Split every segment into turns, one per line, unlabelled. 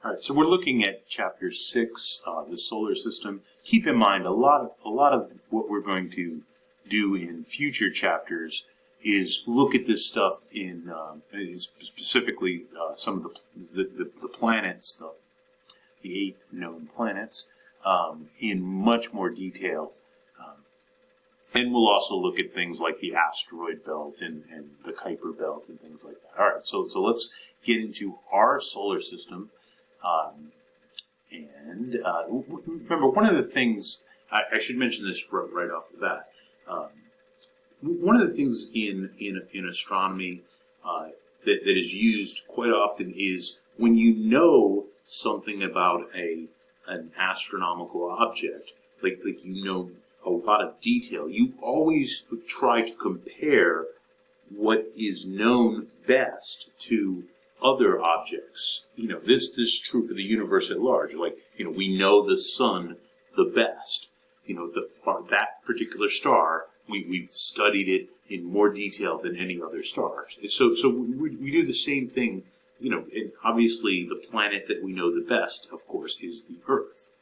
All right, so we're looking at Chapter 6, the solar system. Keep in mind, a lot of what we're going to do in future chapters is look at this stuff in specifically some of the planets, the 8 known planets, in much more detail. And we'll also look at things like the asteroid belt and the Kuiper belt and things like that. All right, so let's get into our solar system. Remember, one of the things, I should mention this right off the bat, one of the things in astronomy that is used quite often is when you know something about an astronomical object, like you know a lot of detail, you always try to compare what is known best to other objects. You know, this is true for the universe at large. Like, you know, we know the sun the best. You know, that particular star, we've studied it in more detail than any other stars. So we do the same thing. You know, and obviously the planet that we know the best, of course, is the Earth.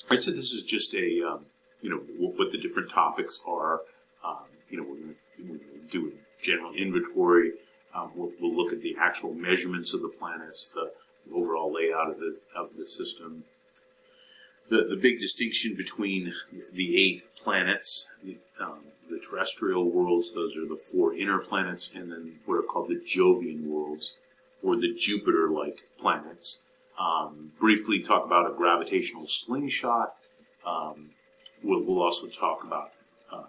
I said this is just a, you know, what the different topics are. You know, we're going to do a general inventory. We'll look at the actual measurements of the planets, the overall layout of the system. The big distinction between the 8 planets, the terrestrial worlds, those are the 4 inner planets, and then what are called the Jovian worlds, or the Jupiter-like planets. Briefly talk about a gravitational slingshot. We'll also talk about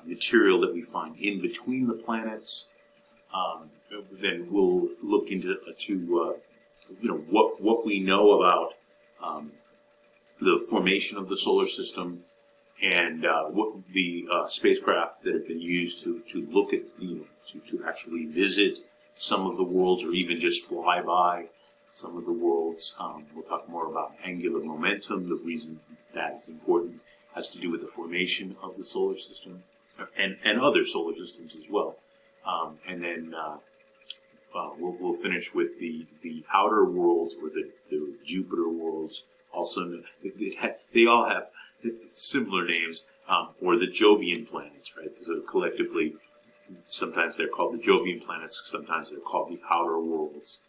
material that we find in between the planets. Then we'll look into you know, what we know about the formation of the solar system, and what the spacecraft that have been used to look at, you know, to actually visit some of the worlds, or even just fly by some of the worlds. We'll talk more about angular momentum. The reason that is important has to do with the formation of the solar system, and other solar systems as well. And then we'll finish with the outer worlds, or the Jupiter worlds. Also, they all have similar names, or the Jovian planets, right? So collectively, sometimes they're called the Jovian planets, sometimes they're called the outer worlds.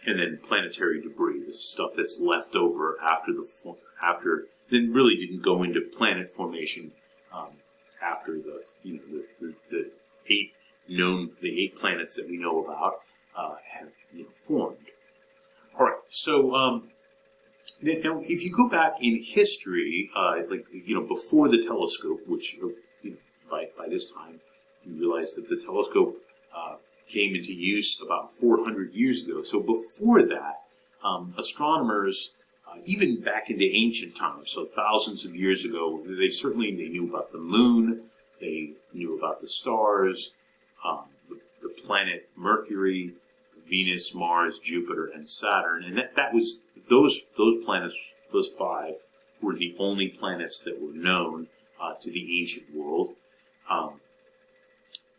And then planetary debris, the stuff that's left over then really didn't go into planet formation after the 8 planets that we know about have, you know, formed. All right, so now if you go back in history, like, you know, before the telescope, which, you know, by this time you realize that the telescope came into use about 400 years ago. So before that, astronomers, even back into ancient times, so thousands of years ago, they knew about the moon, they knew about the stars, the planet Mercury, Venus, Mars, Jupiter, and Saturn, and that was those planets, those 5, were the only planets that were known to the ancient world.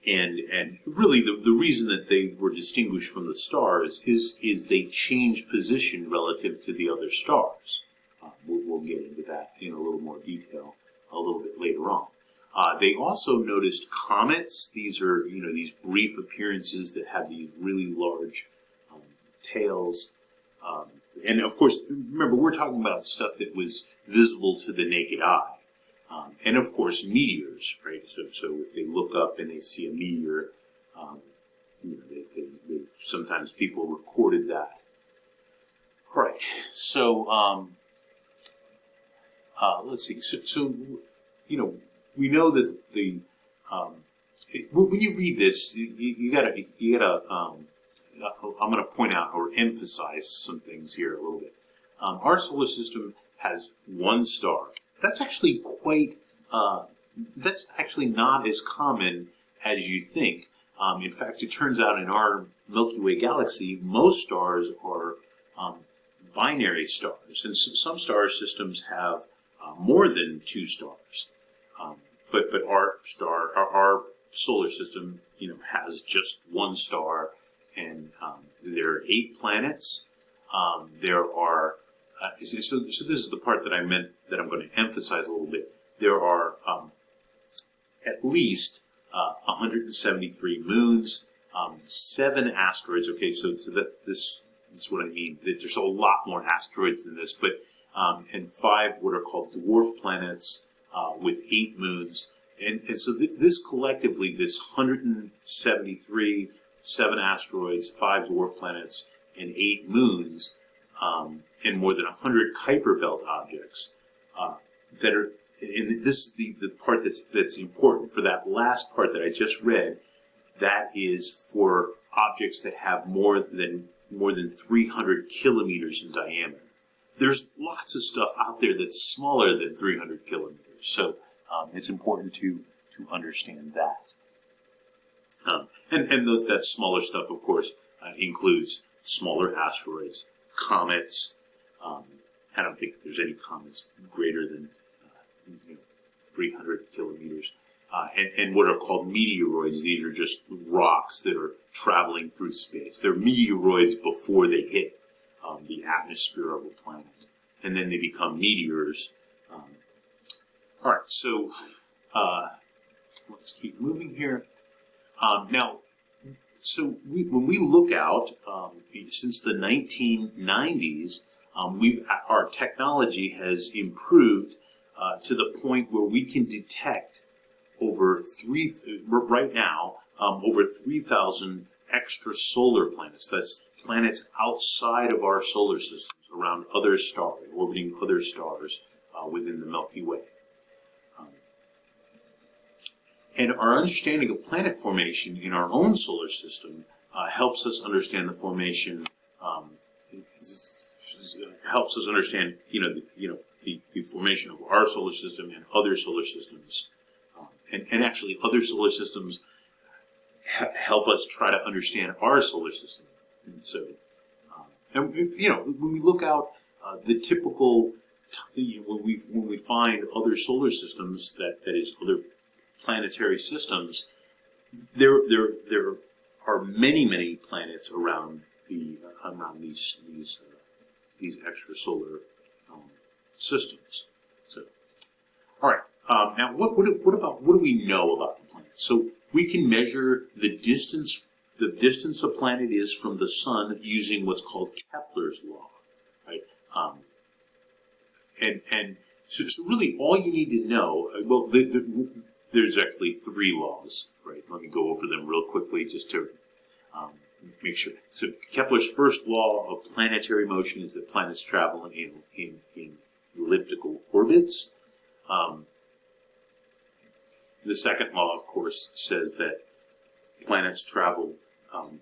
And really, the reason that they were distinguished from the stars is they changed position relative to the other stars. We'll get into that in a little more detail a little bit later on. They also noticed comets. These are, you know, these brief appearances that have these really large tails. And of course, remember, we're talking about stuff that was visible to the naked eye. And of course, meteors, right? So if they look up and they see a meteor, you know, sometimes people recorded that. All right. So let's see. So you know, we know that when you read this, you gotta. I'm going to point out or emphasize some things here a little bit. Our solar system has 1 star. That's actually that's actually not as common as you think. In fact, it turns out in our Milky Way galaxy, most stars are binary stars, and some star systems have more than 2 stars. But our solar system, you know, has just 1 star, and there are 8 planets. there are, so this is the part that I meant that I'm going to emphasize a little bit. There are at least 173 moons, 7 asteroids. Okay, so this is what I mean. There's a lot more asteroids than this, but and 5 what are called dwarf planets with 8 moons. And so this collectively, this 173, 7 asteroids, 5 dwarf planets, and 8 moons, and more than 100 Kuiper Belt objects that are, and this is the part that's important for that last part that I just read. That is for objects that have more than 300 kilometers in diameter. There's lots of stuff out there that's smaller than 300 kilometers, so it's important to understand that. And that smaller stuff, of course, includes smaller asteroids, comets. I don't think there's any comets greater than 300 kilometers. And what are called meteoroids. These are just rocks that are traveling through space. They're meteoroids before they hit the atmosphere of a planet. And then they become meteors. All right, so let's keep moving here. Now, so when we look out, since the 1990s, our technology has improved to the point where we can detect over right now, over 3,000 extrasolar planets. That's planets outside of our solar systems, around other stars, orbiting other stars within the Milky Way. And our understanding of planet formation in our own solar system helps us understand the formation. Helps us understand, the formation of our solar system and other solar systems, and actually other solar systems help us try to understand our solar system. And so, when we look out, the typical when we find other solar systems, that is other planetary systems, there are many planets around these extrasolar systems. So, all right. Now, what do we know about the planet? So we can measure the distance a planet is from the sun using what's called Kepler's law, right? So really, all you need to know. Well, there's actually 3 laws, right? Let me go over them real quickly just to make sure. So Kepler's first law of planetary motion is that planets travel in elliptical orbits. The second law, of course, says that planets travel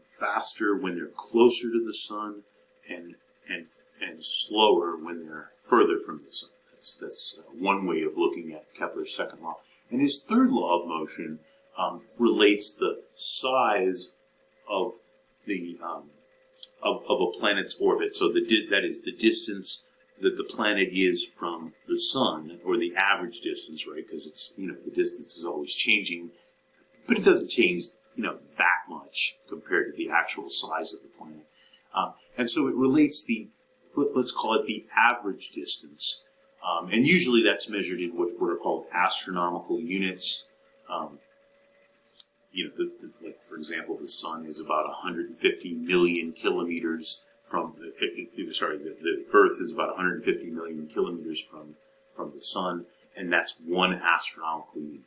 faster when they're closer to the sun, and slower when they're further from the sun. That's one way of looking at Kepler's second law. And his third law of motion relates the size of the of a planet's orbit. So that is the distance that the planet is from the sun, or the average distance, right? Because it's the distance is always changing, but it doesn't change that much compared to the actual size of the planet. And so it relates let's call it the average distance. And usually that's measured in what are called astronomical units. Like for example, the sun is about 150 million kilometers from. The Earth is about 150 million kilometers from the sun, and that's one astronomical unit.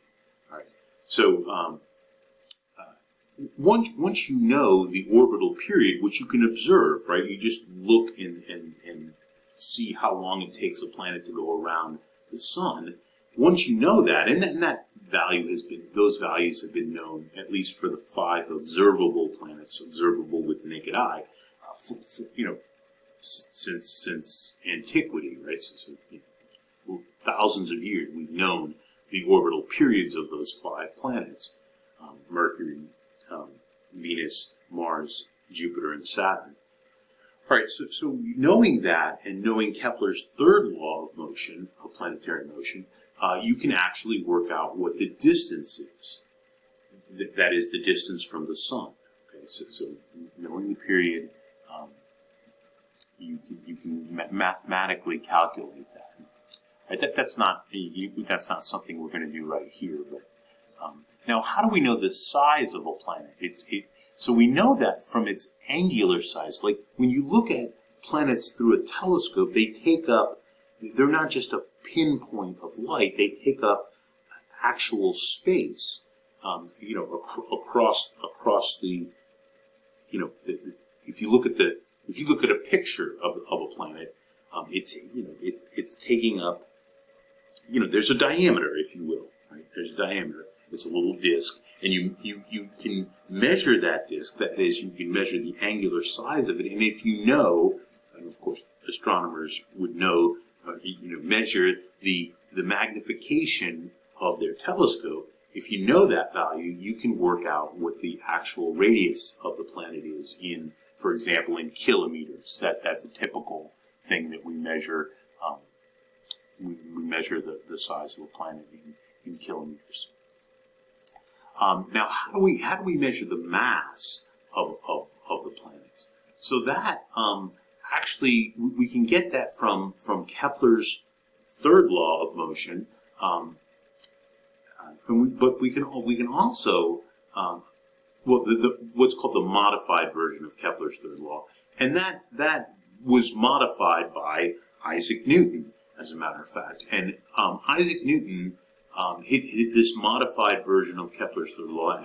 All right. So once you know the orbital period, which you can observe, right? You just look and see how long it takes a planet to go around the sun. Once you know that, and that those values have been known at least for the 5 observable planets, observable with the naked eye, since antiquity, right? So, thousands of years we've known the orbital periods of those 5 planets: Mercury, Venus, Mars, Jupiter, and Saturn. All right, so knowing that, and knowing Kepler's third law of motion, of planetary motion, you can actually work out what the distance is. That is the distance from the sun. Okay, so knowing the period, you can mathematically calculate that. Right? That's not something we're going to do right here. But now, how do we know the size of a planet? So we know that from its angular size. Like when you look at planets through a telescope, they're not just a pinpoint of light. They take up actual space. Across the, if you look at a picture of a planet, it's taking up, there's a diameter, if you will, right? There's a diameter. It's a little disk, and you can measure that disk. That is, you can measure the angular size of it, and if you know, and of course astronomers would know, measure the magnification of their telescope. If you know that value, you can work out what the actual radius of the planet is in, for example, in kilometers. That's a typical thing that we measure. We measure the size of a planet in kilometers. Now, how do we measure the mass of the planets? So that actually we can get that from Kepler's third law of motion. But we can also what's called the modified version of Kepler's third law, and that was modified by Isaac Newton, as a matter of fact. And Isaac Newton hit this modified version of Kepler's third law,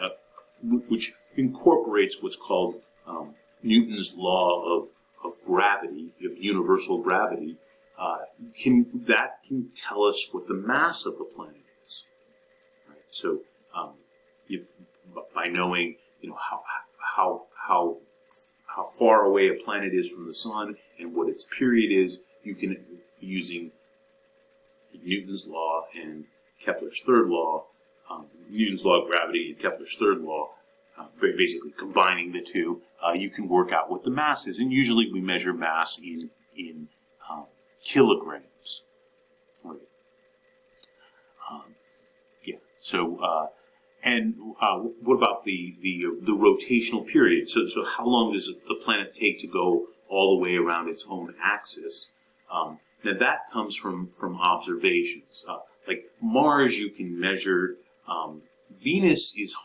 which incorporates what's called Newton's law of gravity, of universal gravity. Can tell us what the mass of the planet is. Right? So, by knowing how far away a planet is from the sun and what its period is, you can, using Newton's law and Kepler's third law, Newton's law of gravity and Kepler's third law, basically combining the two, you can work out what the mass is. And usually we measure mass in kilograms. Right. So, and what about the rotational period? So how long does the planet take to go all the way around its own axis? Now that comes from observations. Like Mars, you can measure. Venus is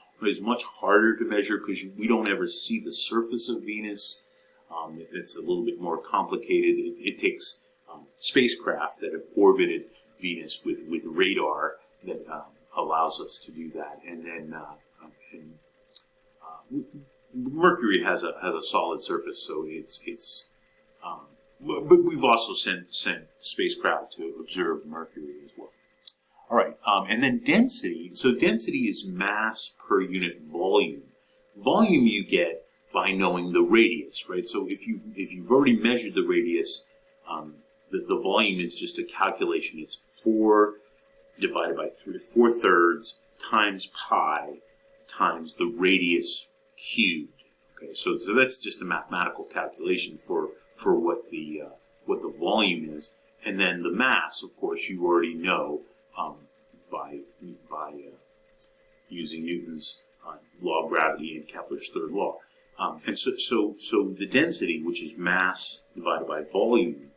much harder to measure because we don't ever see the surface of Venus. It's a little bit more complicated. It takes spacecraft that have orbited Venus with radar that allows us to do that. And then Mercury has a solid surface, so it's. But we've also sent spacecraft to observe Mercury as well. All right, and then density. So density is mass per unit volume. Volume you get by knowing the radius, right? So if you've already measured the radius, the volume is just a calculation. It's 4 divided by 3, 4/3 times pi times the radius cubed. Okay, so that's just a mathematical calculation for what the volume is, and then the mass, of course, you already know by using Newton's law of gravity and Kepler's third law. And so the density, which is mass divided by volume,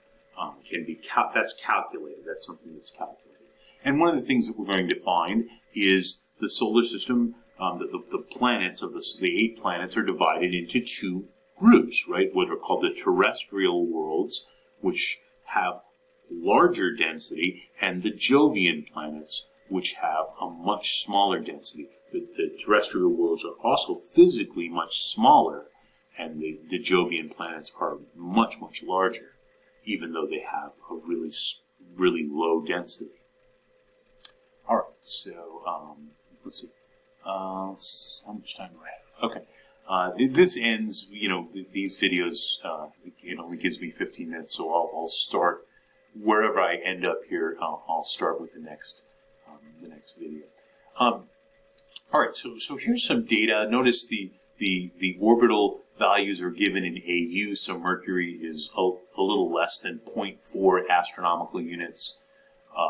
can be that's calculated. That's something that's calculated. And one of the things that we're going to find is the solar system. The planets of the 8 planets are divided into 2 groups, right? What are called the terrestrial worlds, which have larger density, and the Jovian planets, which have a much smaller density. The terrestrial worlds are also physically much smaller, and the Jovian planets are much, much larger, even though they have a really low density. All right, so let's see. How much time do I have? Okay. This ends, these videos, it only gives me 15 minutes, so I'll start wherever I end up here. I'll start with the next video. All right, so here's some data. Notice the orbital values are given in AU, so Mercury is a little less than 0.4 astronomical units.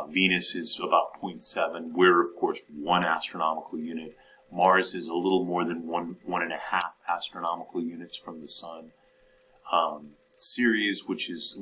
Venus is about 0.7. We're, of course, 1 astronomical unit. Mars is a little more than 1.5 astronomical units from the sun. series, which is